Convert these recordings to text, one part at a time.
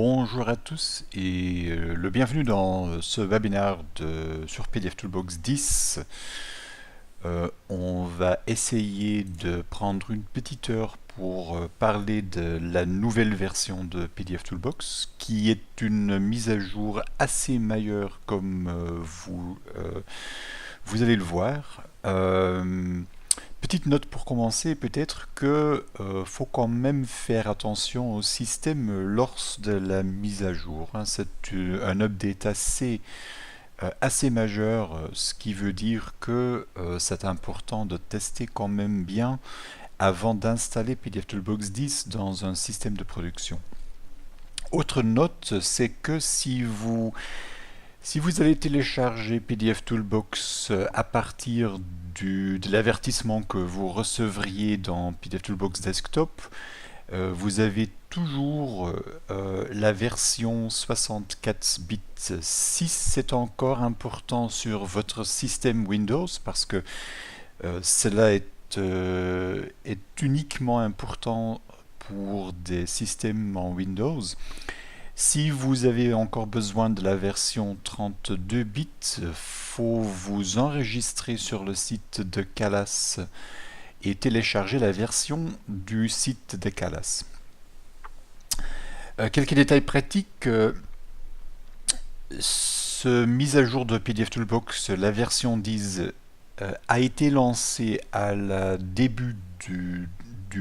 Bonjour à tous et le bienvenue dans ce webinaire sur PDF Toolbox 10. On va essayer de prendre une petite heure pour parler de la nouvelle version de PDF Toolbox qui est une mise à jour assez majeure comme vous allez le voir. Petite note pour commencer, peut-être que faut quand même faire attention au système lors de la mise à jour, hein. C'est un update assez majeur, ce qui veut dire que c'est important de tester quand même bien avant d'installer PDF Toolbox 10 dans un système de production. Autre note, c'est que si vous allez télécharger PDF Toolbox à partir de l'avertissement que vous recevriez dans PDF Toolbox Desktop, vous avez toujours la version 64 bits 6. C'est encore important sur votre système Windows parce que cela est uniquement important pour des systèmes en Windows. Si vous avez encore besoin de la version 32 bits, faut vous enregistrer sur le site de Calas et télécharger la version du site de Calas. Quelques détails pratiques. Ce mise à jour de PDF Toolbox, la version 10, a été lancée à la début du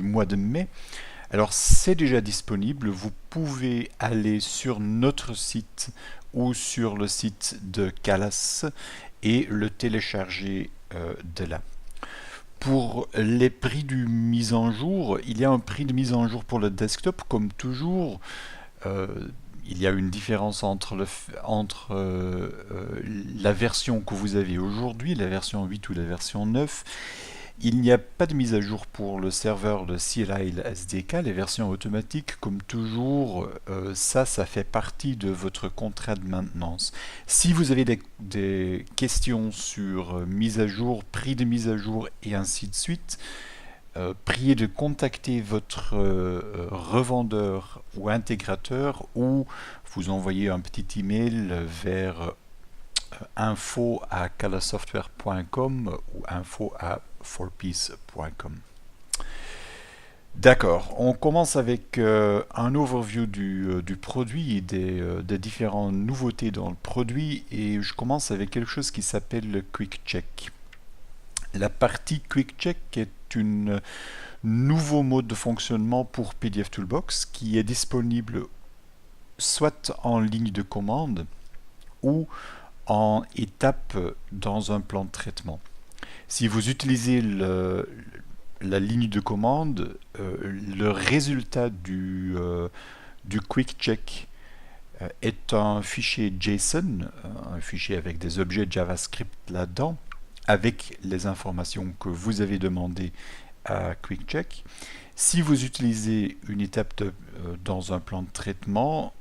mois de mai. Alors c'est déjà disponible, vous pouvez aller sur notre site ou sur le site de Calas et le télécharger de là. Pour les prix de mise en jour, il y a un prix de mise en jour pour le desktop comme toujours. Il y a une différence entre la version que vous avez aujourd'hui, la version 8 ou la version 9. Il n'y a pas de mise à jour pour le serveur de CLI SDK, les versions automatiques, comme toujours, ça fait partie de votre contrat de maintenance. Si vous avez des questions sur mise à jour, prix de mise à jour et ainsi de suite, priez de contacter votre revendeur ou intégrateur ou vous envoyez un petit email vers info@calasoftware.com ou info@4piece.com. D'accord, on commence avec un overview du produit et des différentes nouveautés dans le produit et je commence avec quelque chose qui s'appelle le Quick Check. La partie Quick Check est un nouveau mode de fonctionnement pour PDF Toolbox qui est disponible soit en ligne de commande ou en étape dans un plan de traitement. Si vous utilisez la ligne de commande, le résultat du Quick Check est un fichier JSON, un fichier avec des objets JavaScript là-dedans, avec les informations que vous avez demandées à Quick Check. Si vous utilisez une étape dans un plan de traitement,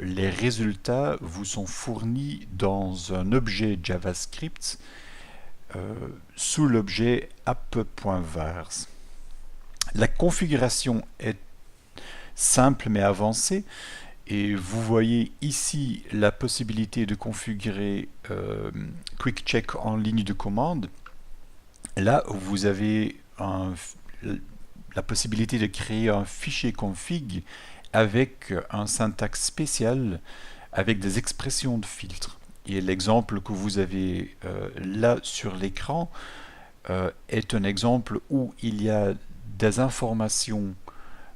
les résultats vous sont fournis dans un objet JavaScript sous l'objet app.vars. La configuration est simple mais avancée et vous voyez ici la possibilité de configurer Quick Check en ligne de commande. Là, vous avez la possibilité de créer un fichier config avec un syntaxe spécial, avec des expressions de filtre. Et l'exemple que vous avez là sur l'écran est un exemple où il y a des informations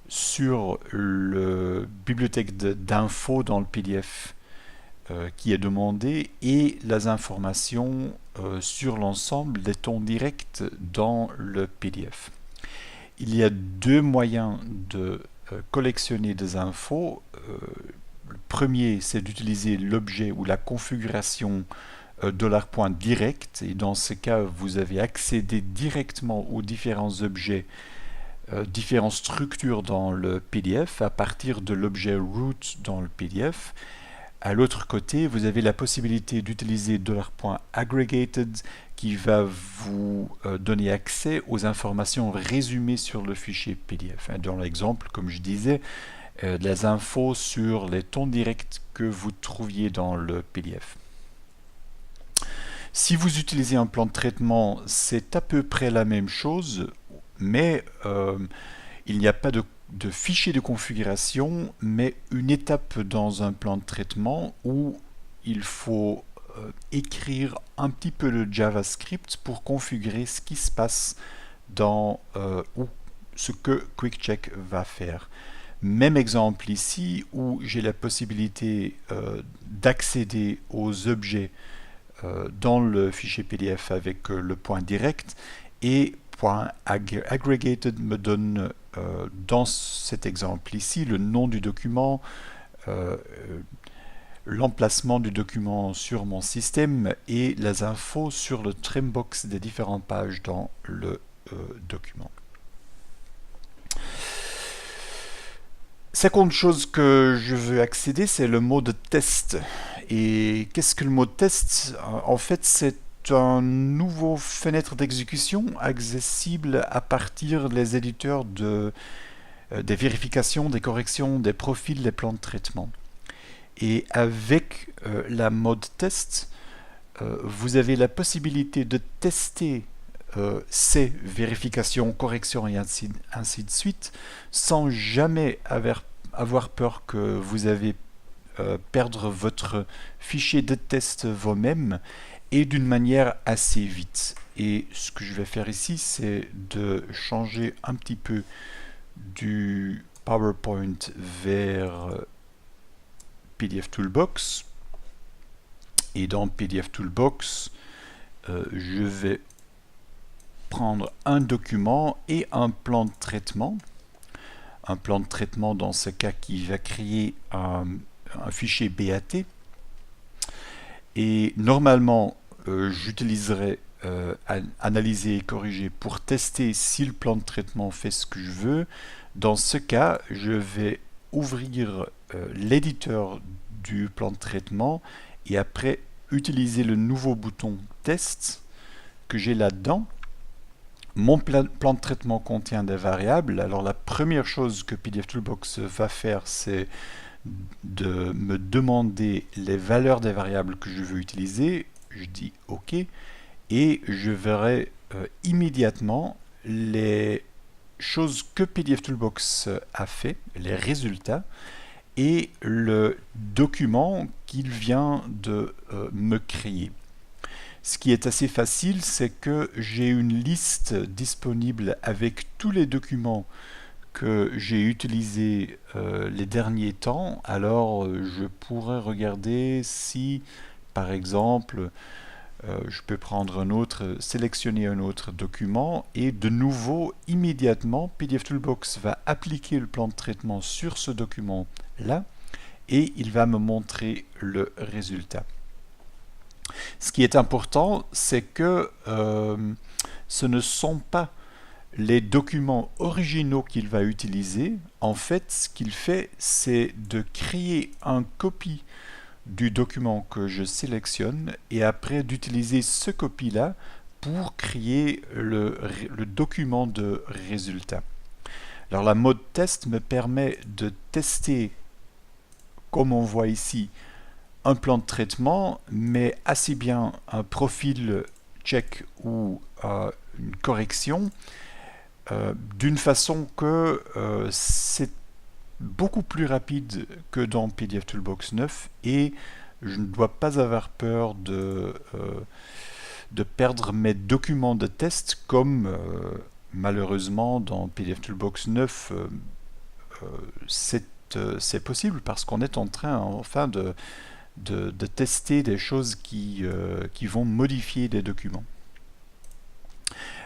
sur le bibliothèque d'infos dans le PDF qui est demandé et les informations sur l'ensemble des tons directs dans le PDF. Il y a deux moyens de collectionner des infos. Le premier, c'est d'utiliser l'objet ou la configuration $direct et dans ce cas, vous avez accédé directement aux différents objets, différentes structures dans le PDF à partir de l'objet root dans le PDF. À l'autre côté, vous avez la possibilité d'utiliser $aggregated qui va vous donner accès aux informations résumées sur le fichier PDF. Dans l'exemple, comme je disais, des infos sur les tons directs que vous trouviez dans le PDF. Si vous utilisez un plan de traitement, c'est à peu près la même chose, mais il n'y a pas de fichier de configuration, mais une étape dans un plan de traitement où il faut écrire un petit peu de JavaScript pour configurer ce qui se passe dans ou ce que QuickCheck va faire. Même exemple ici où j'ai la possibilité d'accéder aux objets dans le fichier PDF avec le point direct, et point aggregated me donne dans cet exemple ici le nom du document, l'emplacement du document sur mon système et les infos sur le trimbox des différentes pages dans le document. Seconde chose que je veux accéder, c'est le mode test. Et qu'est-ce que le mode test? En fait, c'est un nouveau fenêtre d'exécution accessible à partir des éditeurs des vérifications, des corrections, des profils, des plans de traitement. Et avec la mode test, vous avez la possibilité de tester ces vérifications, corrections et ainsi de suite, sans jamais avoir peur que vous allez perdre votre fichier de test vous-même, et d'une manière assez vite. Et ce que je vais faire ici, c'est de changer un petit peu du PowerPoint vers PDF Toolbox. Et dans PDF Toolbox, je vais prendre un document et un plan de traitement. Un plan de traitement dans ce cas qui va créer un fichier BAT. Et normalement, j'utiliserai analyser et corriger pour tester si le plan de traitement fait ce que je veux. Dans ce cas, je vais ouvrir l'éditeur du plan de traitement et après utiliser le nouveau bouton test que j'ai là-dedans. Mon plan de traitement contient des variables. Alors la première chose que PDF Toolbox va faire, c'est de me demander les valeurs des variables que je veux utiliser. Je dis OK et je verrai immédiatement les choses que PDF Toolbox a fait, les résultats, et le document qu'il vient de me créer. Ce qui est assez facile, c'est que j'ai une liste disponible avec tous les documents que j'ai utilisés les derniers temps. Alors je pourrais regarder si, par exemple, je peux prendre sélectionner un autre document et de nouveau, immédiatement, PDF Toolbox va appliquer le plan de traitement sur ce document-là et il va me montrer le résultat. Ce qui est important, c'est que ce ne sont pas les documents originaux qu'il va utiliser. En fait, ce qu'il fait, c'est de créer une copie du document que je sélectionne et après d'utiliser ce copie-là pour créer le document de résultat. Alors la mode test me permet de tester, comme on voit ici, un plan de traitement, mais assez bien un profil check ou une correction, d'une façon que c'est beaucoup plus rapide que dans PDF Toolbox 9 et je ne dois pas avoir peur de perdre mes documents de test comme malheureusement dans PDF Toolbox 9 c'est possible parce qu'on est en train enfin de tester des choses qui vont modifier des documents.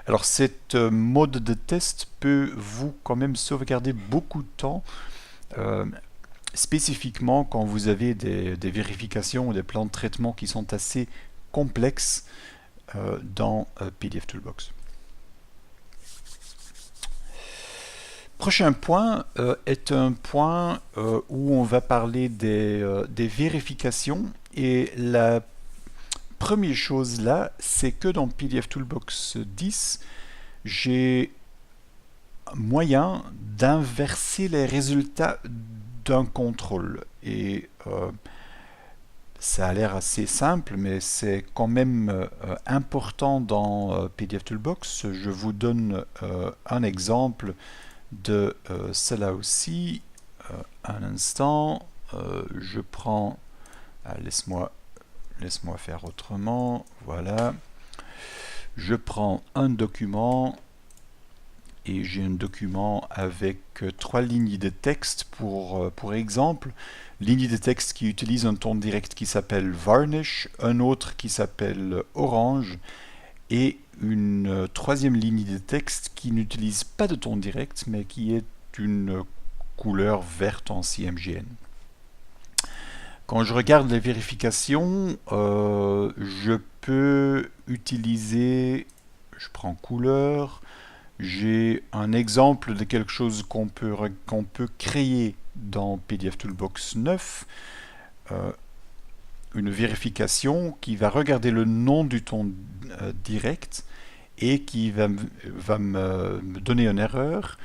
Alors cette mode de test peut vous quand même sauvegarder beaucoup de temps, spécifiquement quand vous avez des vérifications ou des plans de traitement qui sont assez complexes dans PDF Toolbox. Prochain point est un point où on va parler des vérifications et la première chose là, c'est que dans PDF Toolbox 10, j'ai moyen d'inverser les résultats d'un contrôle. Et ça a l'air assez simple, mais c'est quand même important dans PDF Toolbox. Je vous donne un exemple de cela aussi. Un instant, je prends... laisse-moi faire autrement. Voilà. Je prends un document et j'ai un document avec 3 lignes de texte pour exemple. Ligne de texte qui utilise un ton direct qui s'appelle Varnish, un autre qui s'appelle Orange et une troisième ligne de texte qui n'utilise pas de ton direct mais qui est une couleur verte en CMGN. Quand je regarde les vérifications, je peux utiliser, je prends couleur, j'ai un exemple de quelque chose qu'on peut créer dans PDF Toolbox 9, une vérification qui va regarder le nom du ton direct et qui va me donner une erreur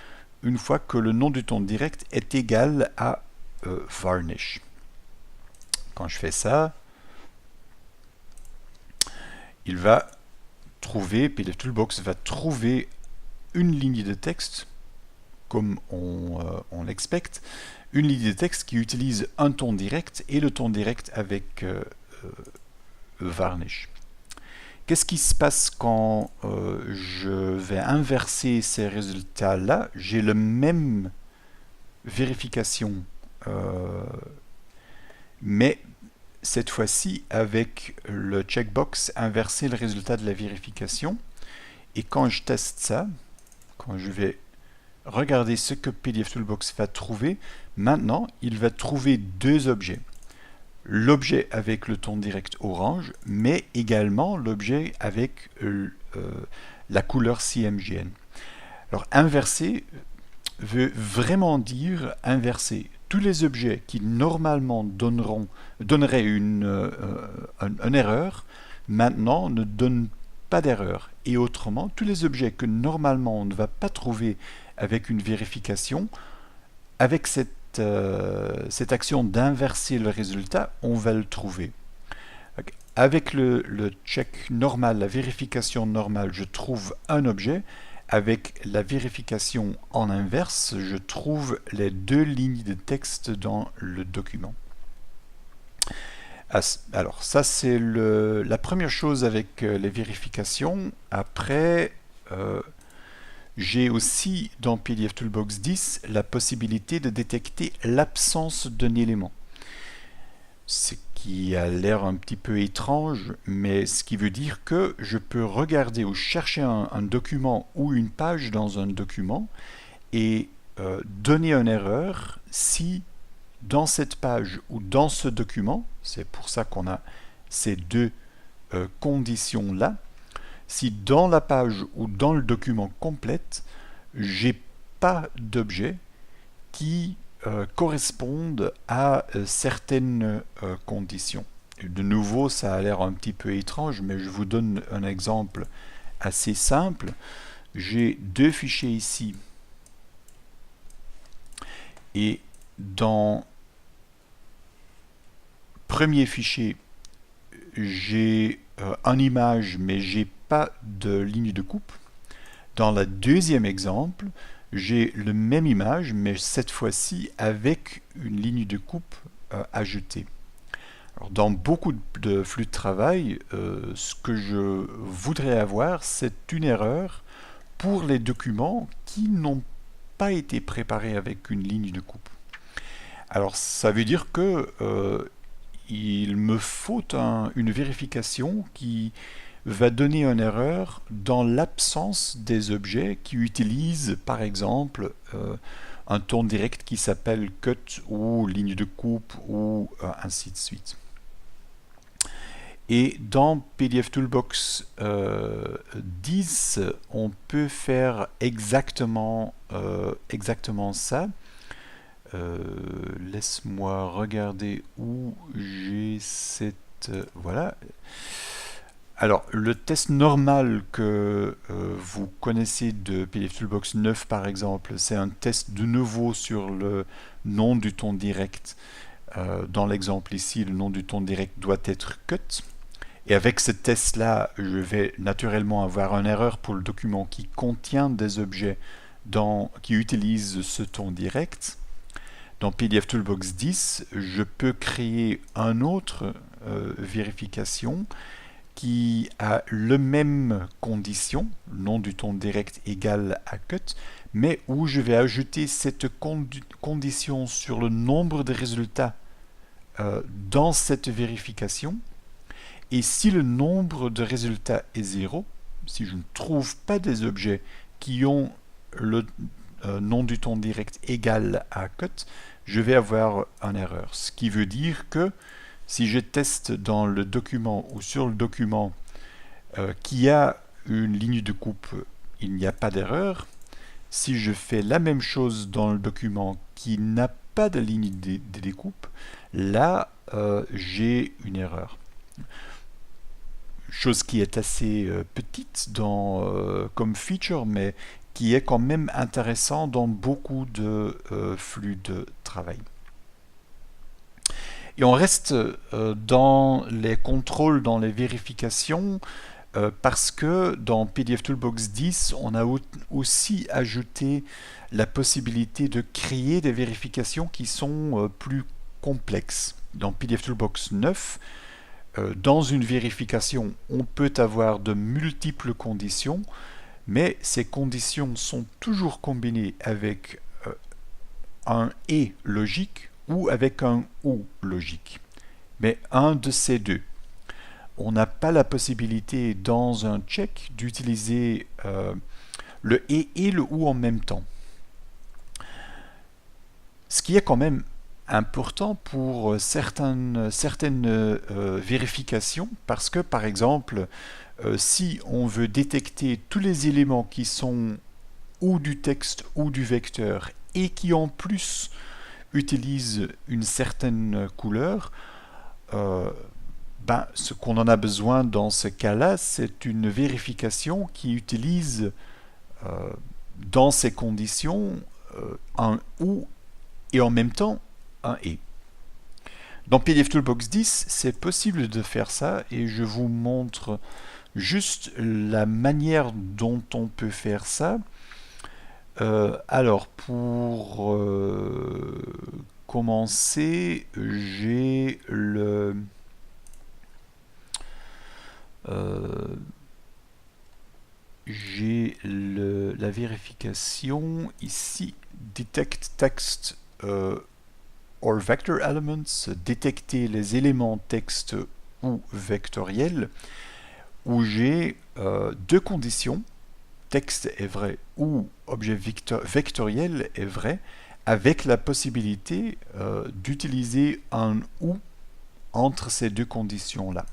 une fois que le nom du ton direct est égal à Varnish. Quand je fais ça, il va trouver, PDF Toolbox va trouver une ligne de texte, comme on l'expecte, une ligne de texte qui utilise un ton direct et le ton direct avec Varnish. Qu'est-ce qui se passe quand je vais inverser ces résultats-là? J'ai le même vérification, mais cette fois-ci avec le checkbox inverser le résultat de la vérification. Et quand je teste ça, quand je vais regarder ce que PDF Toolbox va trouver, maintenant il va trouver deux objets. L'objet avec le ton direct orange, mais également l'objet avec la couleur CMGN. Alors inverser veut vraiment dire inverser. Tous les objets qui normalement donneraient une erreur, maintenant ne donnent pas d'erreur. Et autrement, tous les objets que normalement on ne va pas trouver avec une vérification, avec cette action d'inverser le résultat, on va le trouver. Avec le check normal, la vérification normale, je trouve un objet. Avec la vérification en inverse, je trouve les deux lignes de texte dans le document. Alors ça c'est la première chose avec les vérifications. Après, j'ai aussi dans PDF Toolbox 10 la possibilité de détecter l'absence d'un élément. Ce qui a l'air un petit peu étrange, mais ce qui veut dire que je peux regarder ou chercher un document ou une page dans un document et donner une erreur si dans cette page ou dans ce document, c'est pour ça qu'on a ces deux conditions-là, si dans la page ou dans le document complète, j'ai pas d'objet qui correspondent à certaines conditions. De nouveau, ça a l'air un petit peu étrange, mais je vous donne un exemple assez simple. J'ai deux fichiers ici. Et dans premier fichier, j'ai une image, mais j'ai pas de ligne de coupe. Dans le deuxième exemple, j'ai la même image, mais cette fois-ci avec une ligne de coupe ajoutée. Alors, dans beaucoup de flux de travail, ce que je voudrais avoir, c'est une erreur pour les documents qui n'ont pas été préparés avec une ligne de coupe. Alors, ça veut dire que il me faut une vérification qui va donner une erreur dans l'absence des objets qui utilisent par exemple un ton direct qui s'appelle cut ou ligne de coupe ou ainsi de suite. Et dans PDF Toolbox 10, on peut faire exactement ça. Laisse-moi regarder où j'ai cette... voilà. Alors, le test normal que vous connaissez de PDF Toolbox 9 par exemple, c'est un test de nouveau sur le nom du ton direct. Dans l'exemple ici, le nom du ton direct doit être cut. Et avec ce test-là, je vais naturellement avoir une erreur pour le document qui contient des objets qui utilisent ce ton direct. Dans PDF Toolbox 10, je peux créer un autre vérification qui a le même condition, nom du ton direct égal à cut, mais où je vais ajouter cette condition sur le nombre de résultats dans cette vérification. Et si le nombre de résultats est 0, si je ne trouve pas des objets qui ont le nom du ton direct égal à cut, je vais avoir une erreur. Ce qui veut dire que si je teste dans le document ou sur le document qui a une ligne de coupe, il n'y a pas d'erreur. Si je fais la même chose dans le document qui n'a pas de ligne de découpe, là j'ai une erreur. Chose qui est assez petite comme feature, mais qui est quand même intéressant dans beaucoup de flux de travail. Et on reste dans les contrôles, dans les vérifications, parce que dans PDF Toolbox 10, on a aussi ajouté la possibilité de créer des vérifications qui sont plus complexes. Dans PDF Toolbox 9, dans une vérification, on peut avoir de multiples conditions, mais ces conditions sont toujours combinées avec un « et » logique ou avec un « ou » logique. Mais un de ces deux. On n'a pas la possibilité dans un check d'utiliser le « et » et le « ou » en même temps. Ce qui est quand même important pour certaines vérifications, parce que par exemple, si on veut détecter tous les éléments qui sont ou du texte ou du vecteur et qui en plus utilisent une certaine couleur, ce qu'on en a besoin dans ce cas-là, c'est une vérification qui utilise dans ces conditions un ou et en même temps un et. Dans PDF Toolbox 10, c'est possible de faire ça et je vous montre juste la manière dont on peut faire ça. Alors, pour commencer, j'ai la vérification ici, Detect Text or Vector Elements, détecter les éléments texte ou vectoriels, où j'ai deux conditions, texte est vrai ou objet vectoriel est vrai, avec la possibilité d'utiliser un ou entre ces deux conditions-là.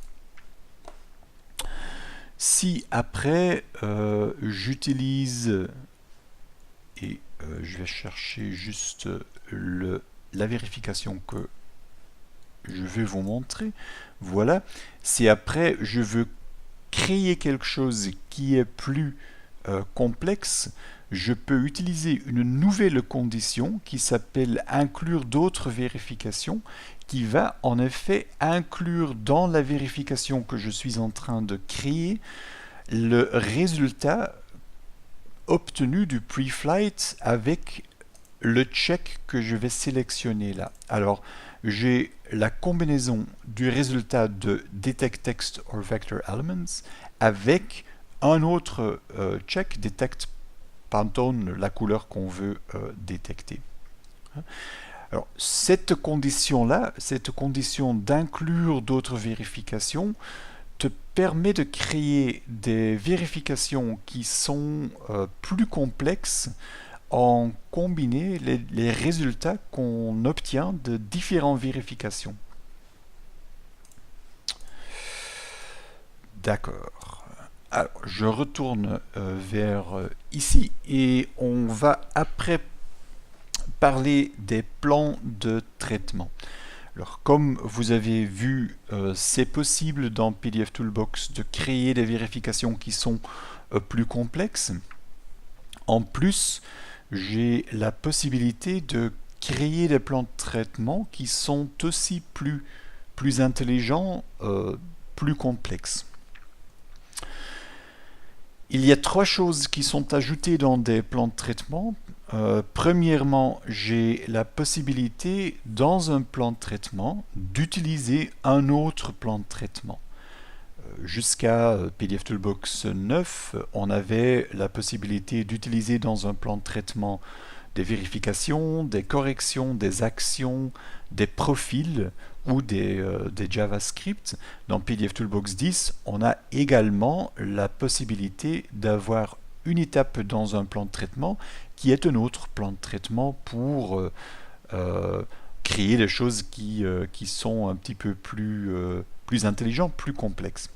Si après j'utilise, et je vais chercher juste la vérification que je vais vous montrer, voilà, si après je veux créer quelque chose qui est plus complexe, je peux utiliser une nouvelle condition qui s'appelle inclure d'autres vérifications, qui va en effet inclure dans la vérification que je suis en train de créer le résultat obtenu du pre-flight avec le check que je vais sélectionner là. Alors, j'ai la combinaison du résultat de Detect Text or Vector Elements avec un autre check, Detect Pantone, la couleur qu'on veut détecter. Alors, cette condition-là, cette condition d'inclure d'autres vérifications, te permet de créer des vérifications qui sont plus complexes en combiner les résultats qu'on obtient de différentes vérifications. D'accord. Alors, je retourne vers ici et on va après parler des plans de traitement. Alors, comme vous avez vu, c'est possible dans PDF Toolbox de créer des vérifications qui sont plus complexes. En plus, j'ai la possibilité de créer des plans de traitement qui sont aussi plus intelligents, plus complexes. Il y a trois choses qui sont ajoutées dans des plans de traitement. Premièrement, j'ai la possibilité, dans un plan de traitement, d'utiliser un autre plan de traitement. Jusqu'à PDF Toolbox 9, on avait la possibilité d'utiliser dans un plan de traitement des vérifications, des corrections, des actions, des profils ou des JavaScript. Dans PDF Toolbox 10, on a également la possibilité d'avoir une étape dans un plan de traitement qui est un autre plan de traitement pour créer des choses qui sont un petit peu plus intelligentes, plus complexes.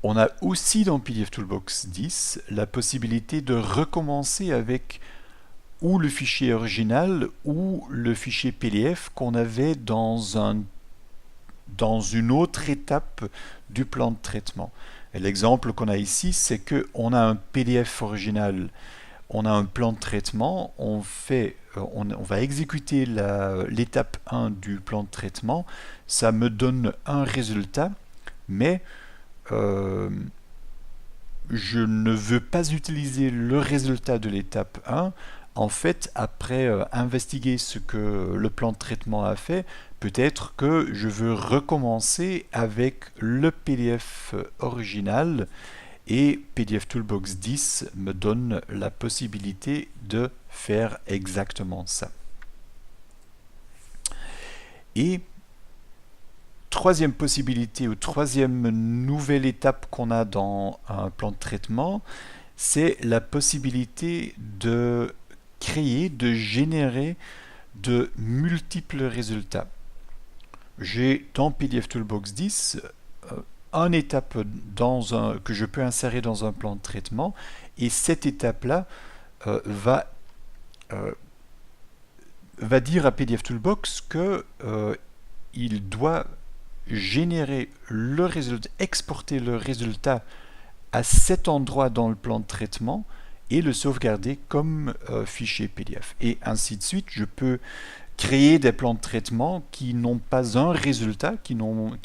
On a aussi dans PDF Toolbox 10 la possibilité de recommencer avec ou le fichier original ou le fichier PDF qu'on avait dans une autre étape du plan de traitement. L'exemple qu'on a ici, c'est qu'on a un PDF original, on a un plan de traitement, on va exécuter l'étape 1 du plan de traitement, ça me donne un résultat, mais je ne veux pas utiliser le résultat de l'étape 1. En fait, après investiguer ce que le plan de traitement a fait, peut-être que je veux recommencer avec le PDF original et PDF Toolbox 10 me donne la possibilité de faire exactement ça. Et troisième possibilité ou troisième nouvelle étape qu'on a dans un plan de traitement, c'est la possibilité de créer, de générer de multiples résultats. J'ai dans PDF Toolbox 10 une étape que je peux insérer dans un plan de traitement et cette étape-là va dire à PDF Toolbox qu'il doit générer le résultat, exporter le résultat à cet endroit dans le plan de traitement et le sauvegarder comme fichier PDF. Et ainsi de suite, je peux créer des plans de traitement qui n'ont pas un résultat, qui n'ont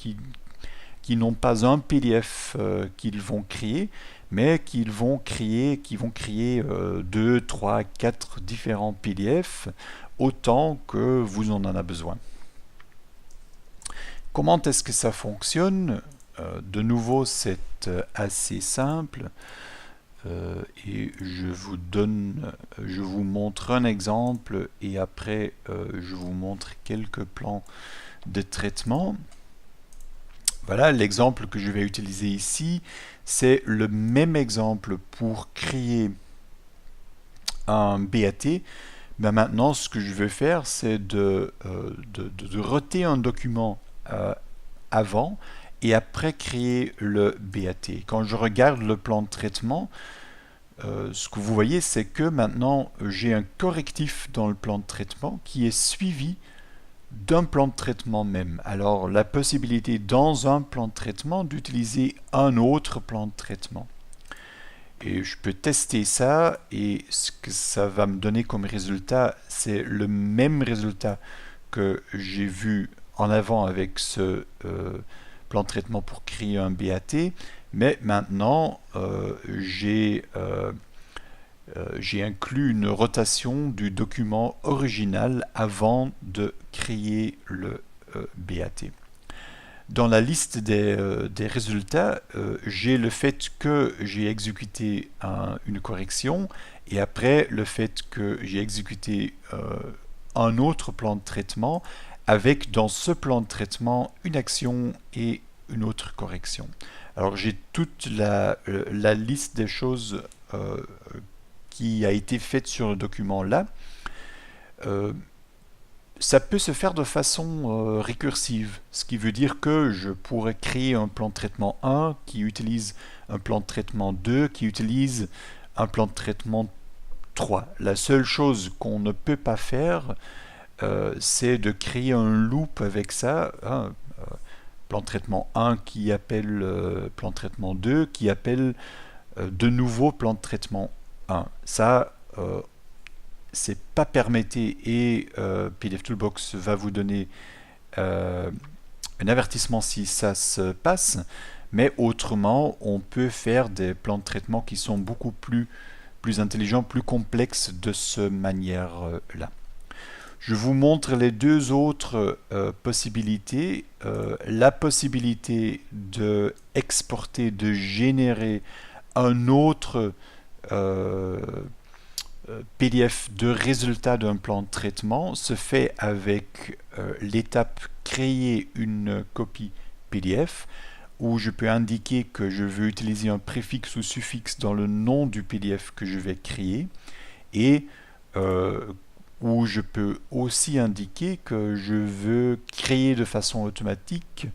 pas un PDF qu'ils vont créer, mais qui vont créer 2, 3, 4 différents PDF, autant que vous en avez besoin. Comment est-ce que ça fonctionne? De nouveau, c'est assez simple. Et je vous montre un exemple et après je vous montre quelques plans de traitement. Voilà, l'exemple que je vais utiliser ici, c'est le même exemple pour créer un BAT. Ben maintenant, ce que je veux faire, c'est de roter un document avant et après créer le BAT. Quand je regarde le plan de traitement, ce que vous voyez, c'est que maintenant j'ai un correctif dans le plan de traitement qui est suivi d'un plan de traitement même. Alors la possibilité dans un plan de traitement d'utiliser un autre plan de traitement. Et je peux tester ça et ce que ça va me donner comme résultat, c'est le même résultat que j'ai vu en avant avec ce plan de traitement pour créer un BAT, mais maintenant j'ai inclus une rotation du document original avant de créer le BAT. Dans la liste des résultats, j'ai le fait que j'ai exécuté une correction et après le fait que j'ai exécuté un autre plan de traitement avec dans ce plan de traitement une action et une autre correction. Alors j'ai toute la liste des choses qui a été faite sur le document là. Ça peut se faire de façon récursive, ce qui veut dire que je pourrais créer un plan de traitement 1 qui utilise un plan de traitement 2 qui utilise un plan de traitement 3. La seule chose qu'on ne peut pas faire, c'est de créer un loop avec ça, hein, plan de traitement 1 qui appelle plan de traitement 2 qui appelle de nouveau plan de traitement 1. Ça, c'est pas permetté et PDF Toolbox va vous donner un avertissement si ça se passe, mais autrement, on peut faire des plans de traitement qui sont beaucoup plus intelligents, plus complexes de cette manière-là. Je vous montre les deux autres possibilités. La possibilité de exporter, de générer un autre PDF de résultat d'un plan de traitement se fait avec l'étape créer une copie PDF où je peux indiquer que je veux utiliser un préfixe ou suffixe dans le nom du PDF que je vais créer et où je peux aussi indiquer que je veux créer de façon automatique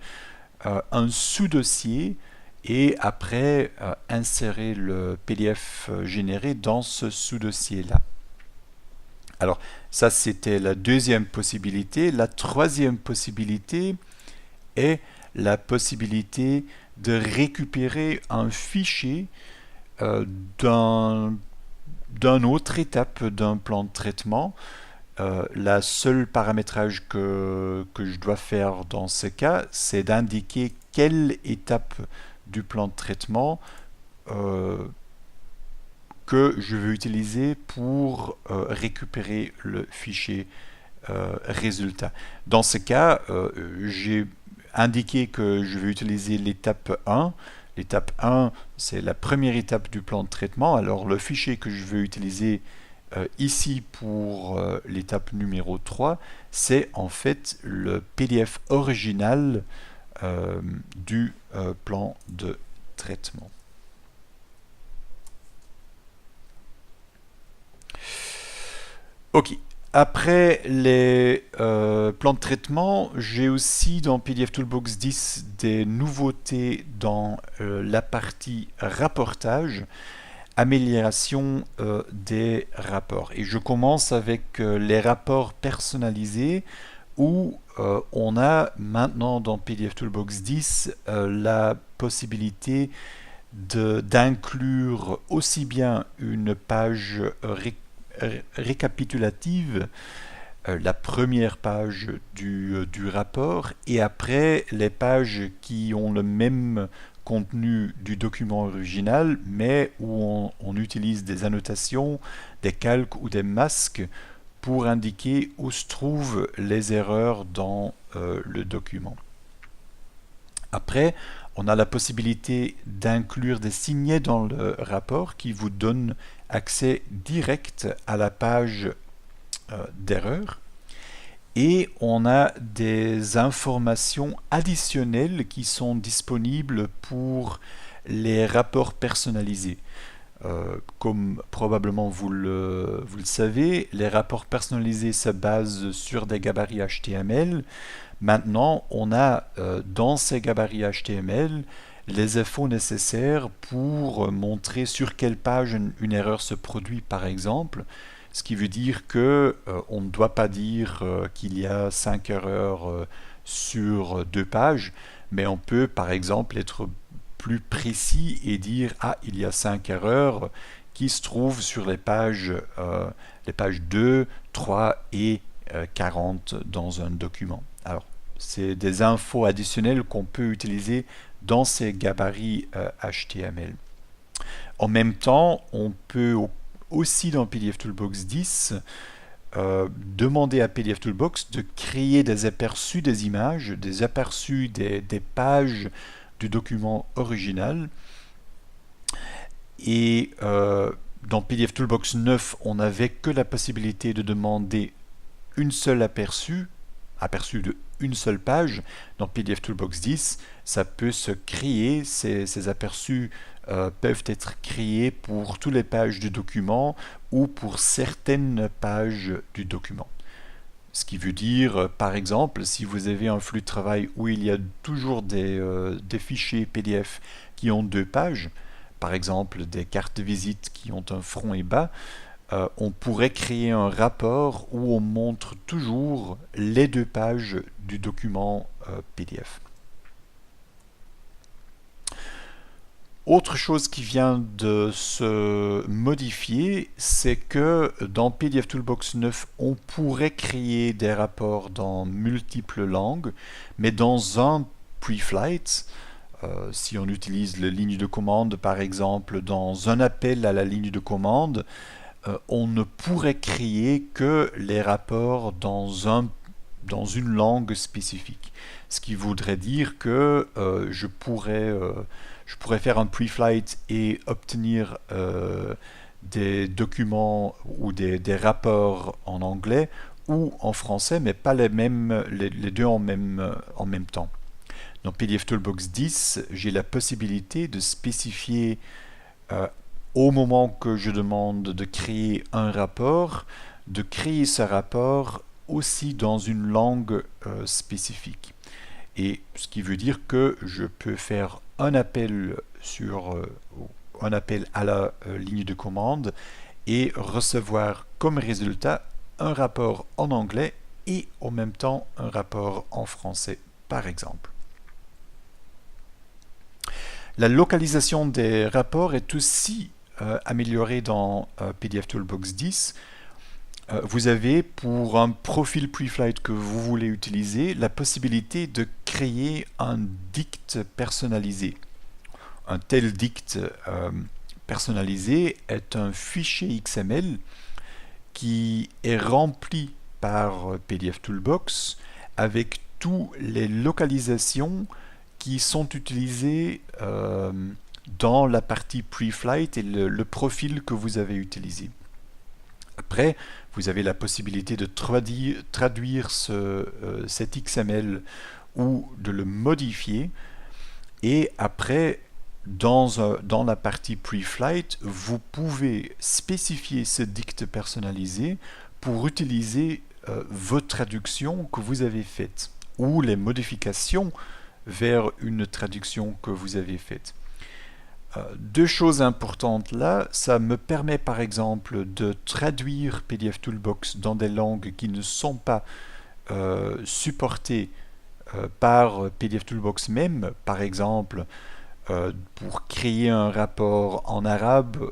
un sous-dossier et après insérer le PDF généré dans ce sous-dossier-là. Alors, ça c'était la deuxième possibilité. La troisième possibilité est la possibilité de récupérer un fichier d'un autre étape d'un plan de traitement. La seule paramétrage que je dois faire dans ce cas, c'est d'indiquer quelle étape du plan de traitement que je veux utiliser pour récupérer le fichier résultat. Dans ce cas, j'ai indiqué que je vais utiliser l'étape 1. L'étape 1, c'est la première étape du plan de traitement. Alors le fichier que je veux utiliser ici pour l'étape numéro 3, c'est en fait le PDF original du plan de traitement. Ok. Après les plans de traitement, j'ai aussi dans PDF Toolbox 10 des nouveautés dans la partie rapportage, amélioration des rapports. Et je commence avec les rapports personnalisés où on a maintenant dans PDF Toolbox 10 la possibilité d'inclure aussi bien une page récapitulative, la première page du rapport, et après les pages qui ont le même contenu du document original, mais où on utilise des annotations, des calques ou des masques pour indiquer où se trouvent les erreurs dans le document. Après, on a la possibilité d'inclure des signets dans le rapport qui vous donnent accès direct à la page d'erreur. Et on a des informations additionnelles qui sont disponibles pour les rapports personnalisés. Comme probablement vous le savez, les rapports personnalisés se basent sur des gabarits HTML. Maintenant, on a dans ces gabarits HTML les infos nécessaires pour montrer sur quelle page une erreur se produit, par exemple. Ce qui veut dire que on ne doit pas dire qu'il y a 5 erreurs sur 2 pages, mais on peut par exemple être plus précis et dire ah, il y a 5 erreurs qui se trouvent sur les pages 2, 3 et 40 dans un document. Alors, c'est des infos additionnelles qu'on peut utiliser dans ces gabarits HTML. En même temps, on peut aussi dans PDF Toolbox 10 demander à PDF Toolbox de créer des aperçus des images, des aperçus des pages du document original. Et dans PDF Toolbox 9, on n'avait que la possibilité de demander une seule aperçu de une seule page. Dans PDF Toolbox 10, ça peut se créer, ces aperçus peuvent être créés pour toutes les pages du document ou pour certaines pages du document. Ce qui veut dire, par exemple, si vous avez un flux de travail où il y a toujours des fichiers PDF qui ont 2 pages, par exemple des cartes de visite qui ont un front et bas, on pourrait créer un rapport où on montre toujours les deux pages du document PDF. Autre chose qui vient de se modifier, c'est que dans PDF Toolbox 9, on pourrait créer des rapports dans multiples langues, mais dans un pre-flight, si on utilise la ligne de commande par exemple, dans un appel à la ligne de commande, on ne pourrait créer que les rapports dans une langue spécifique. Ce qui voudrait dire que je pourrais faire un pre-flight et obtenir des documents ou des rapports en anglais ou en français, mais pas les deux en même temps. Dans PDF Toolbox 10, j'ai la possibilité de spécifier au moment que je demande de créer un rapport, de créer ce rapport aussi dans une langue spécifique. Et ce qui veut dire que je peux faire un appel à la ligne de commande et recevoir comme résultat un rapport en anglais et en même temps un rapport en français, par exemple. La localisation des rapports est aussi améliorée dans PDF Toolbox 10. Vous avez, pour un profil pre-flight que vous voulez utiliser, la possibilité de créer un dict personnalisé. Un tel dict personnalisé est un fichier XML qui est rempli par PDF Toolbox avec toutes les localisations qui sont utilisées dans la partie pre-flight et le profil que vous avez utilisé. Après, vous avez la possibilité de traduire cet XML ou de le modifier. Et après, dans la partie pre-flight, vous pouvez spécifier ce dict personnalisé pour utiliser vos traductions que vous avez faites ou les modifications vers une traduction que vous avez faite. Deux choses importantes là, ça me permet par exemple de traduire PDF Toolbox dans des langues qui ne sont pas supportées par PDF Toolbox même, par exemple pour créer un rapport en arabe,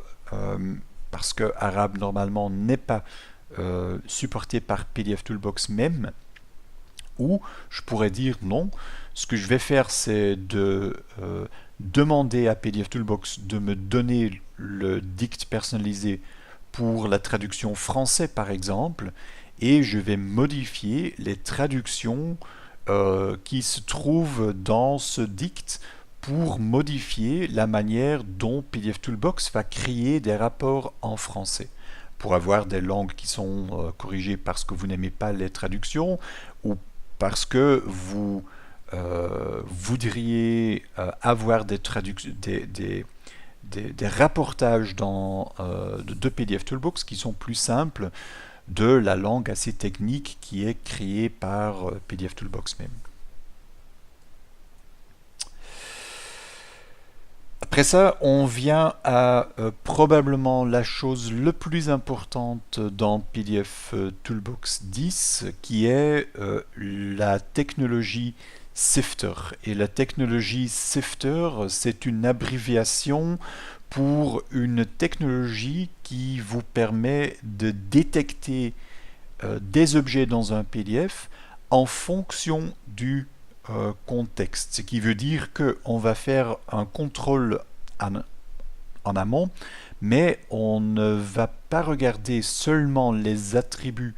parce que arabe normalement n'est pas supporté par PDF Toolbox même, ou je pourrais dire non, ce que je vais faire c'est de demander à PDF Toolbox de me donner le dict personnalisé pour la traduction français par exemple, et je vais modifier les traductions qui se trouvent dans ce dict pour modifier la manière dont PDF Toolbox va créer des rapports en français. Pour avoir des langues qui sont corrigées parce que vous n'aimez pas les traductions ou parce que vous voudriez avoir des rapportages de PDF Toolbox qui sont plus simples de la langue assez technique qui est créée par PDF Toolbox même. Après ça, on vient à probablement la chose le plus importante dans PDF Toolbox 10, qui est la technologie Sifter. Et la technologie Sifter, c'est une abréviation pour une technologie qui vous permet de détecter des objets dans un PDF en fonction du contexte, ce qui veut dire qu'on va faire un contrôle en amont, mais on ne va pas regarder seulement les attributs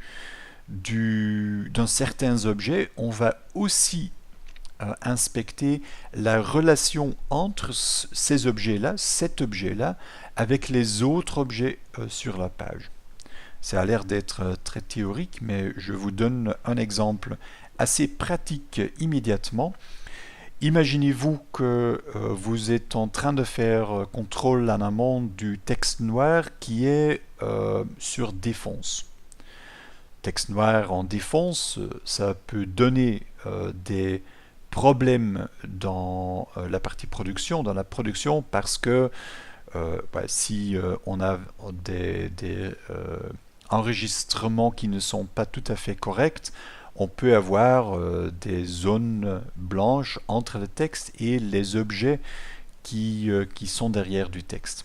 d'un certain objet, on va aussi inspecter la relation entre ces objets-là, cet objet-là, avec les autres objets sur la page. Ça a l'air d'être très théorique, mais je vous donne un exemple assez pratique immédiatement. Imaginez-vous que vous êtes en train de faire contrôle en amont du texte noir qui est sur défense. Texte noir en défense, ça peut donner des problèmes dans la partie production, parce que si on a des enregistrements qui ne sont pas tout à fait corrects, on peut avoir des zones blanches entre le texte et les objets qui sont derrière du texte.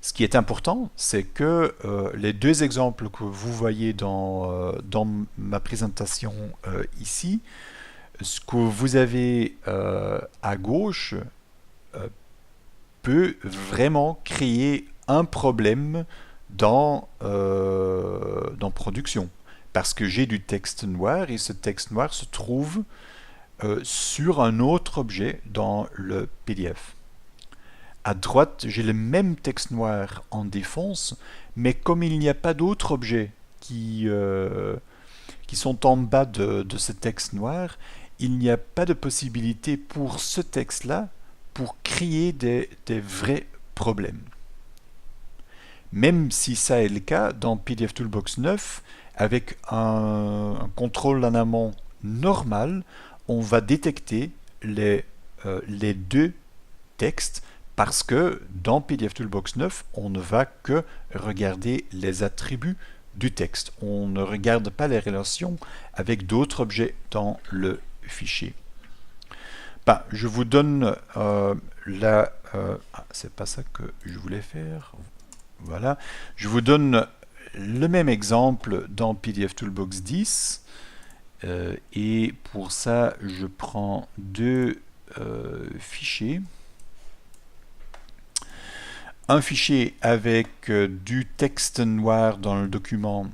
Ce qui est important, c'est que les deux exemples que vous voyez dans ma présentation ici, ce que vous avez à gauche peut vraiment créer un problème dans production. Parce que j'ai du texte noir et ce texte noir se trouve sur un autre objet dans le PDF. À droite, j'ai le même texte noir en défense, mais comme il n'y a pas d'autres objets qui sont en bas de ce texte noir, il n'y a pas de possibilité pour ce texte-là pour créer des vrais problèmes. Même si ça est le cas dans PDF Toolbox 9, avec un contrôle en amont normal, on va détecter les deux textes parce que dans PDF Toolbox 9, on ne va que regarder les attributs du texte. On ne regarde pas les relations avec d'autres objets dans le fichier. Je vous donne c'est pas ça que je voulais faire. Voilà. Je vous donne le même exemple dans PDF Toolbox 10. Et pour ça, je prends deux fichiers. Un fichier avec du texte noir dans le document,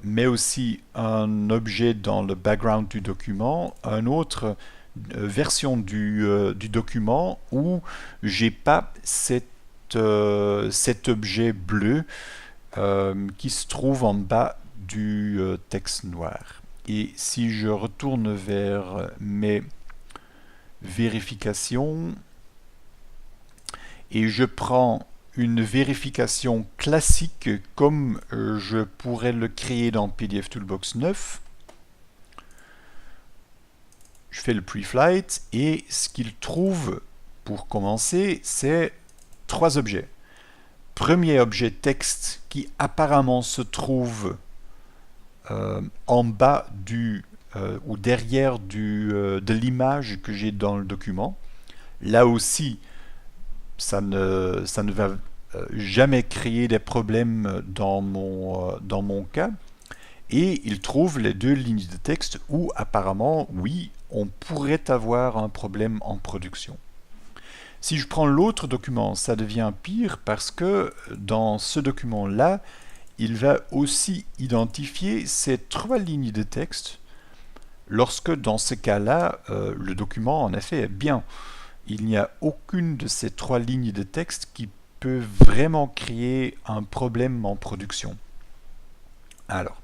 mais aussi un objet dans le background du document, un autre version du document où j'ai pas cet objet bleu qui se trouve en bas du texte noir. Et si je retourne vers mes vérifications et je prends une vérification classique comme je pourrais le créer dans PDF Toolbox 9, je fais le pre-flight et ce qu'il trouve pour commencer, c'est trois objets. Premier objet texte qui apparemment se trouve en bas ou derrière de l'image que j'ai dans le document. Là aussi, ça ne va jamais créer des problèmes dans mon cas. Et il trouve les deux lignes de texte où apparemment, oui, on pourrait avoir un problème en production. Si je prends l'autre document, ça devient pire parce que dans ce document-là, il va aussi identifier ces trois lignes de texte lorsque dans ce cas-là, le document en effet est bien. Il n'y a aucune de ces trois lignes de texte qui peut vraiment créer un problème en production. Alors,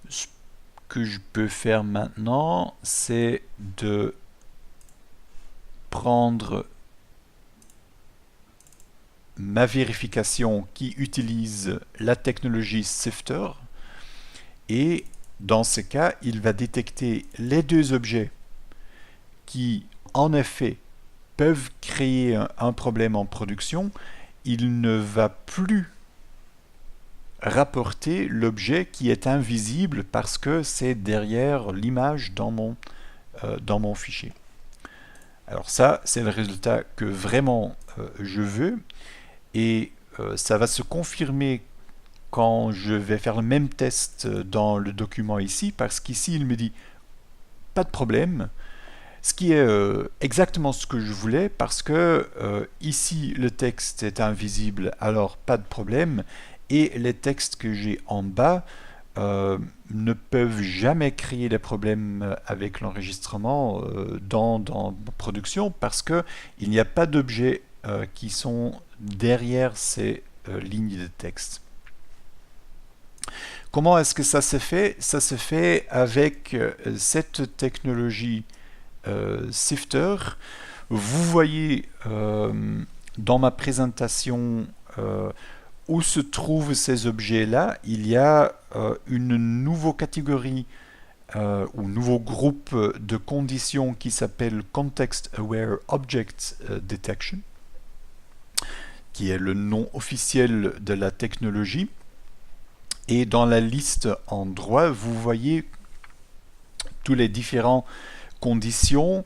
ce que je peux faire maintenant, c'est de prendre ma vérification qui utilise la technologie Sifter et dans ce cas, il va détecter les deux objets qui, en effet, peuvent créer un problème en production. Il ne va plus rapporter l'objet qui est invisible parce que c'est derrière l'image dans mon fichier. Alors ça, c'est le résultat que vraiment je veux et ça va se confirmer quand je vais faire le même test dans le document ici parce qu'ici il me dit pas de problème, ce qui est exactement ce que je voulais parce que ici le texte est invisible, alors pas de problème, et les textes que j'ai en bas ne peuvent jamais créer des problèmes avec l'enregistrement dans la production parce que il n'y a pas d'objets qui sont derrière ces lignes de texte. Comment est-ce que ça se fait? Ça se fait avec cette technologie Sifter. Vous voyez dans ma présentation où se trouvent ces objets-là. Il y a une nouvelle catégorie ou nouveau groupe de conditions qui s'appelle Context Aware Object Detection. qui est le nom officiel de la technologie. Et dans la liste en droit, vous voyez tous les différentes conditions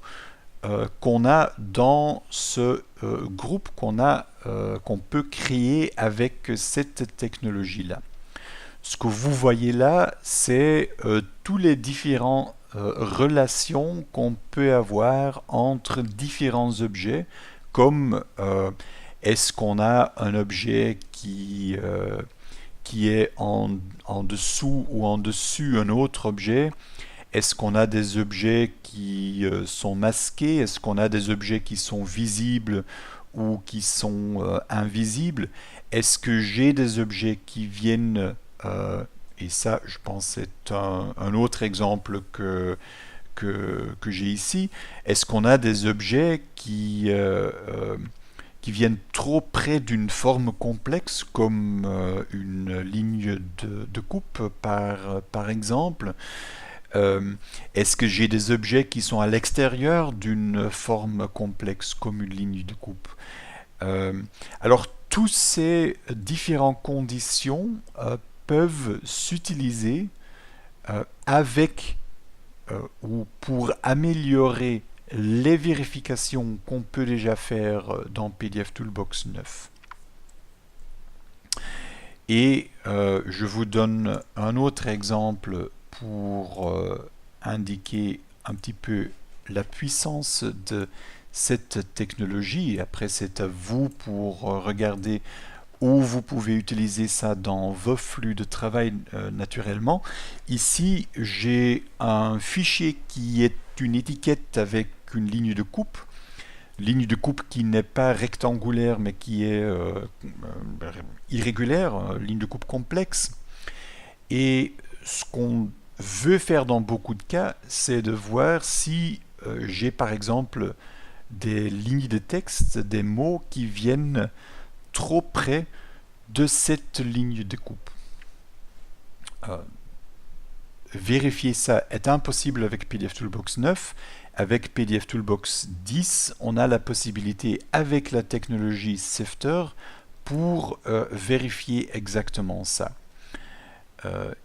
qu'on a dans ce groupe qu'on peut créer avec cette technologie-là. Ce que vous voyez là, c'est tous les différentes relations qu'on peut avoir entre différents objets, comme est-ce qu'on a un objet qui est en dessous ou en dessus un autre objet? Est-ce qu'on a des objets qui sont masqués? Est-ce qu'on a des objets qui sont visibles ou qui sont invisibles? Est-ce que j'ai des objets qui viennent, et ça je pense c'est un autre exemple que j'ai ici, est-ce qu'on a des objets qui viennent trop près d'une forme complexe comme une ligne de coupe par exemple? Est-ce que j'ai des objets qui sont à l'extérieur d'une forme complexe comme une ligne de coupe? Alors, toutes ces différentes conditions peuvent s'utiliser avec ou pour améliorer les vérifications qu'on peut déjà faire dans PDF Toolbox 9. Et je vous donne un autre exemple pour indiquer un petit peu la puissance de cette technologie. Et après, c'est à vous pour regarder où vous pouvez utiliser ça dans vos flux de travail naturellement. Ici, j'ai un fichier qui est une étiquette avec une ligne de coupe. Ligne de coupe qui n'est pas rectangulaire mais qui est irrégulière, ligne de coupe complexe. Et ce qu'on veut faire dans beaucoup de cas, c'est de voir si j'ai par exemple des lignes de texte, des mots qui viennent trop près de cette ligne de coupe. Vérifier ça est impossible avec PDF Toolbox 9. Avec PDF Toolbox 10, on a la possibilité avec la technologie Sifter pour vérifier exactement ça.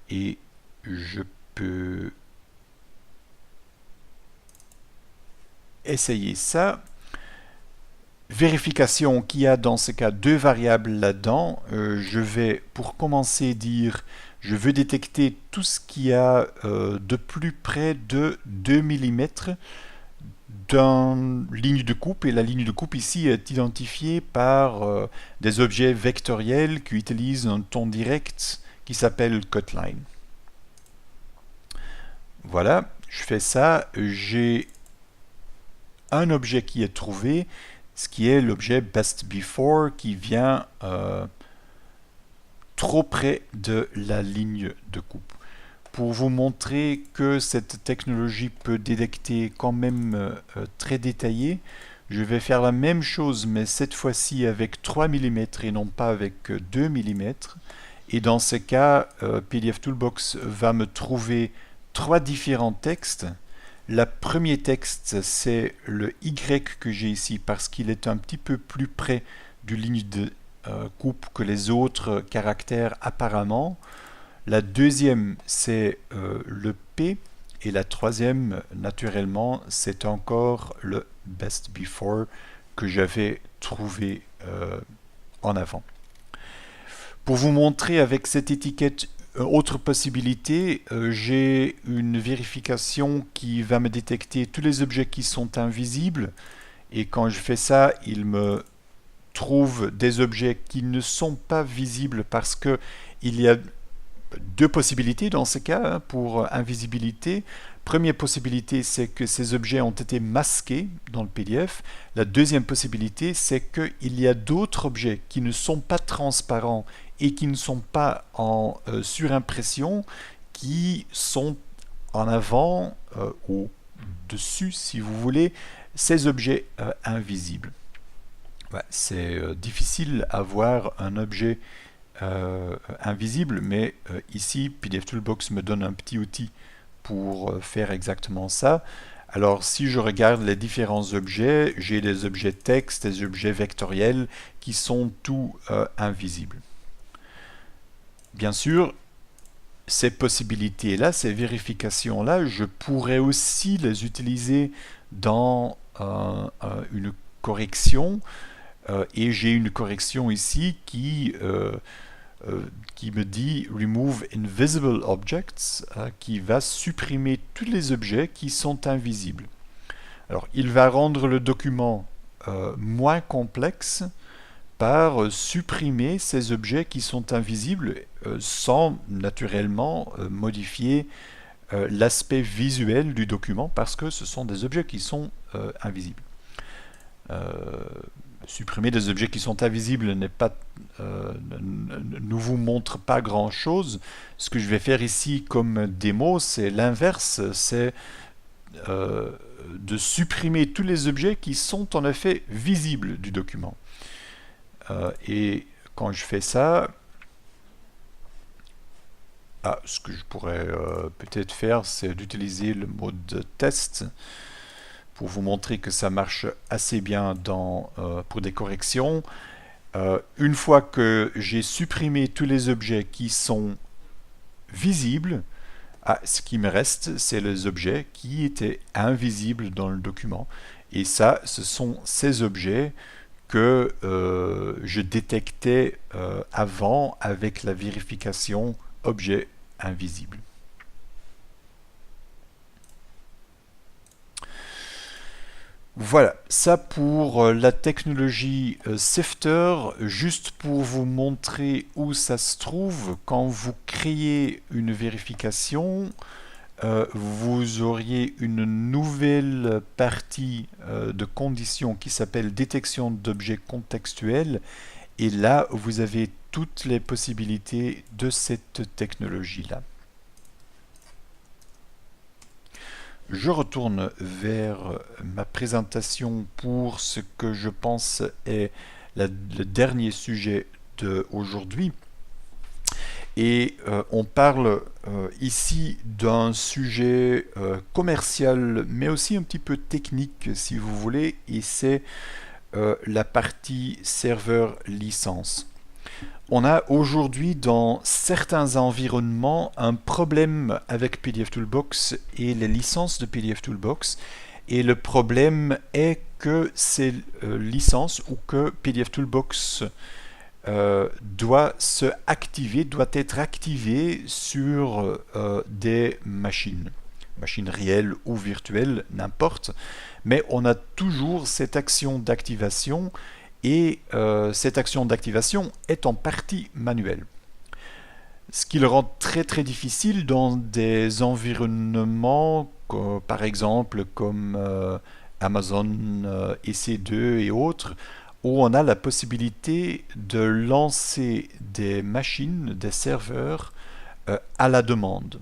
Et je peux essayer ça. Vérification qu'il y a dans ce cas deux variables là-dedans. Je vais pour commencer dire je veux détecter tout ce qui a de plus près de 2 mm d'une ligne de coupe, et la ligne de coupe ici est identifiée par des objets vectoriels qui utilisent un ton direct qui s'appelle cutline. Voilà, je fais ça, j'ai un objet qui est trouvé, ce qui est l'objet best before qui vient trop près de la ligne de coupe. Pour vous montrer que cette technologie peut détecter quand même très détaillé, je vais faire la même chose mais cette fois-ci avec 3 mm et non pas avec 2 mm. Et dans ce cas, PDF Toolbox va me trouver trois différents textes. Le premier texte, c'est le Y que j'ai ici parce qu'il est un petit peu plus près du ligne de coupe que les autres caractères apparemment. La deuxième, c'est le P. Et la troisième, naturellement, c'est encore le best before que j'avais trouvé en avant. Pour vous montrer avec cette étiquette autre possibilité, j'ai une vérification qui va me détecter tous les objets qui sont invisibles. Et quand je fais ça, il me trouve des objets qui ne sont pas visibles parce que il y a deux possibilités dans ce cas pour invisibilité. Première possibilité, c'est que ces objets ont été masqués dans le PDF. La deuxième possibilité, c'est qu'il y a d'autres objets qui ne sont pas transparents et qui ne sont pas en surimpression, qui sont en avant ou dessus, si vous voulez, ces objets invisibles. Ouais, c'est difficile à voir un objet invisible, mais ici, PDF Toolbox me donne un petit outil pour faire exactement ça. Alors si je regarde les différents objets, j'ai des objets texte, des objets vectoriels qui sont tous invisibles. Bien sûr, ces possibilités-là, ces vérifications-là, je pourrais aussi les utiliser dans une correction. Et j'ai une correction ici qui me dit Remove Invisible Objects, qui va supprimer tous les objets qui sont invisibles. Alors, il va rendre le document moins complexe par supprimer ces objets qui sont invisibles sans naturellement modifier l'aspect visuel du document parce que ce sont des objets qui sont invisibles. Supprimer des objets qui sont invisibles ne vous montre pas grand chose. Ce que je vais faire ici comme démo, c'est l'inverse, c'est de supprimer tous les objets qui sont en effet visibles du document. Et quand je fais ça, ce que je pourrais peut-être faire, c'est d'utiliser le mode test pour vous montrer que ça marche assez bien pour des corrections. Une fois que j'ai supprimé tous les objets qui sont visibles, ce qui me reste, c'est les objets qui étaient invisibles dans le document. Et ça, ce sont ces objets que je détectais avant avec la vérification objet invisible. Voilà, ça pour la technologie Sifter, juste pour vous montrer où ça se trouve. Quand vous créez une vérification, vous auriez une nouvelle partie de conditions qui s'appelle détection d'objets contextuels. Et là, vous avez toutes les possibilités de cette technologie-là. Je retourne vers ma présentation pour ce que je pense est le dernier sujet d'aujourd'hui. Et on parle ici d'un sujet commercial, mais aussi un petit peu technique, si vous voulez, et c'est la partie serveur licence. On a aujourd'hui dans certains environnements un problème avec PDF Toolbox et les licences de PDF Toolbox. Et le problème est que ces licences ou que PDF Toolbox doit être activé sur des machines réelles ou virtuelles, n'importe. Mais on a toujours cette action d'activation. Et cette action d'activation est en partie manuelle. Ce qui le rend très très difficile dans des environnements, par exemple comme Amazon EC2 et autres, où on a la possibilité de lancer des machines, des serveurs à la demande.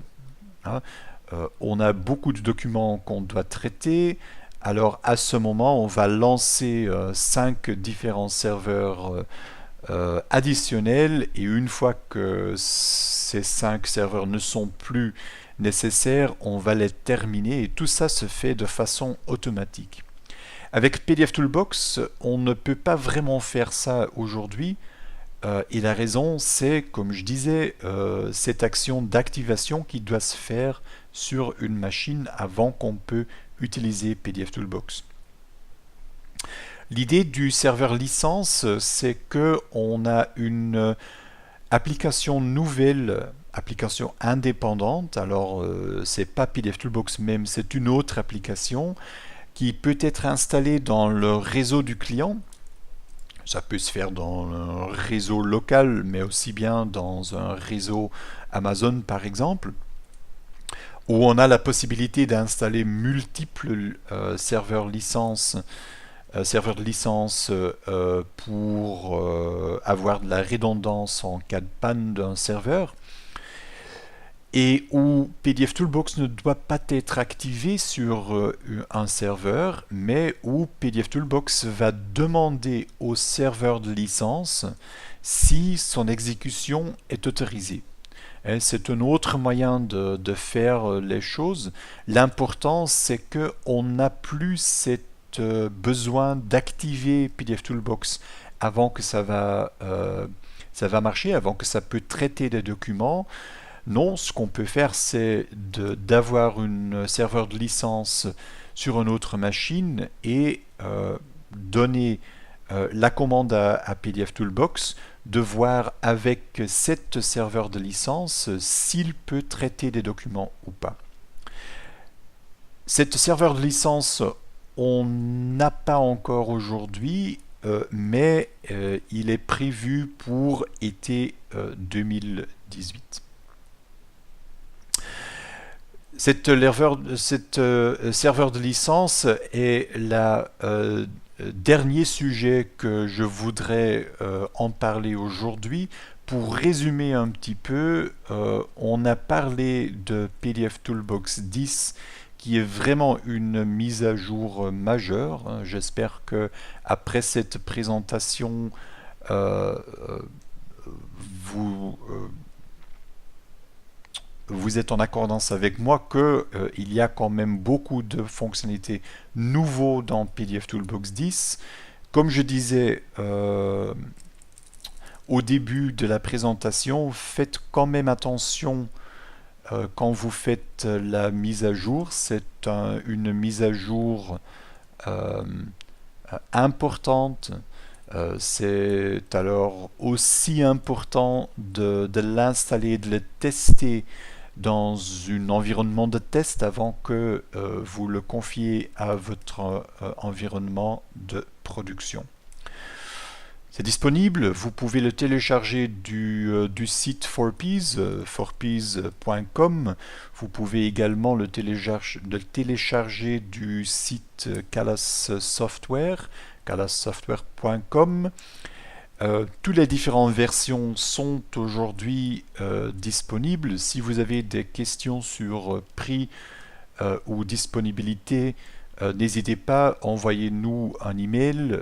On a beaucoup de documents qu'on doit traiter. Alors à ce moment, on va lancer 5 différents serveurs additionnels et une fois que ces 5 serveurs ne sont plus nécessaires, on va les terminer et tout ça se fait de façon automatique. Avec PDF Toolbox, on ne peut pas vraiment faire ça aujourd'hui et la raison c'est, comme je disais, cette action d'activation qui doit se faire sur une machine avant qu'on peut utiliser PDF Toolbox. L'idée du serveur licence, c'est qu'on a une application nouvelle, application indépendante. Alors, c'est pas PDF Toolbox même, c'est une autre application qui peut être installée dans le réseau du client. Ça peut se faire dans un réseau local, mais aussi bien dans un réseau Amazon, par exemple, où on a la possibilité d'installer multiples serveurs de licence pour avoir de la redondance en cas de panne d'un serveur, et où PDF Toolbox ne doit pas être activé sur un serveur, mais où PDF Toolbox va demander au serveur de licence si son exécution est autorisée. C'est un autre moyen de faire les choses. L'important, c'est qu'on n'a plus cette besoin d'activer PDF Toolbox avant que ça va marcher, avant que ça peut traiter des documents. Non, ce qu'on peut faire, c'est d'avoir un serveur de licence sur une autre machine et donner la commande à PDF Toolbox, de voir avec cet serveur de licence s'il peut traiter des documents ou pas. Cet serveur de licence, on n'a pas encore aujourd'hui, mais il est prévu pour été 2018. Cet serveur de licence est le dernier sujet que je voudrais en parler aujourd'hui. Pour résumer un petit peu, on a parlé de PDF Toolbox 10 qui est vraiment une mise à jour majeure. J'espère que après cette présentation, vous êtes en accordance avec moi qu'il y a quand même beaucoup de fonctionnalités nouveaux dans PDF Toolbox 10. Comme je disais au début de la présentation, faites quand même attention quand vous faites la mise à jour. C'est une mise à jour importante. C'est alors aussi important de l'installer, de le tester dans un environnement de test avant que vous le confiez à votre environnement de production. C'est disponible, vous pouvez le télécharger du site 4Ps, 4ps.com. Vous pouvez également le télécharger du site Calas Software, calassoftware.com. Toutes les différentes versions sont aujourd'hui disponibles. Si vous avez des questions sur prix ou disponibilité, n'hésitez pas, envoyez-nous un email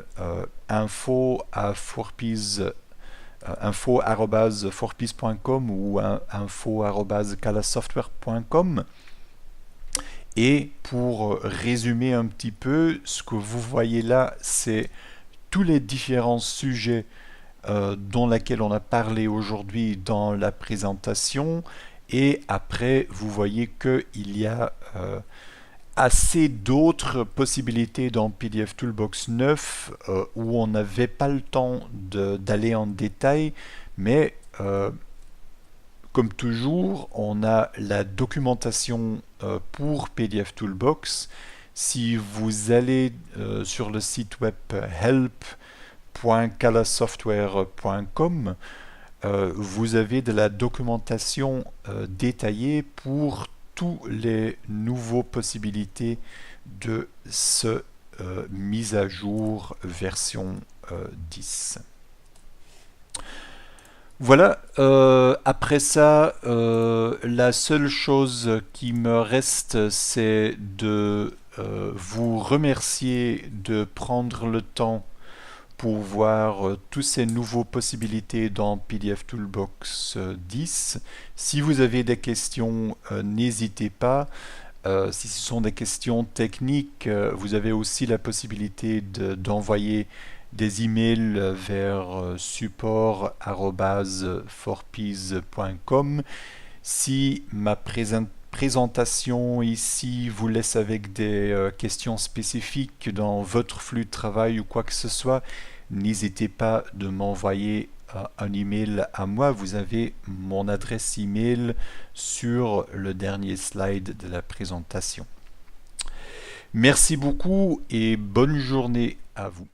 info@4ps.com ou info@calassoftware.com. Et pour résumer un petit peu, ce que vous voyez là, c'est tous les différents sujets dont lesquels on a parlé aujourd'hui dans la présentation. Et après, vous voyez qu'il y a assez d'autres possibilités dans PDF Toolbox 9 où on n'avait pas le temps d'aller en détail, mais comme toujours, on a la documentation pour PDF Toolbox. Si vous allez sur le site web help.calassoftware.com, vous avez de la documentation détaillée pour toutes les nouvelles possibilités de ce mise à jour version 10. Voilà, après ça, la seule chose qui me reste, c'est de vous remercier de prendre le temps pour voir toutes ces nouvelles possibilités dans PDF Toolbox 10. Si vous avez des questions, n'hésitez pas. Si ce sont des questions techniques, vous avez aussi la possibilité d'envoyer des emails vers support@4ps.com. Si ma présentation ici vous laisse avec des questions spécifiques dans votre flux de travail ou quoi que ce soit, n'hésitez pas de m'envoyer un email à moi. Vous avez mon adresse email sur le dernier slide de la présentation. Merci beaucoup et bonne journée à vous.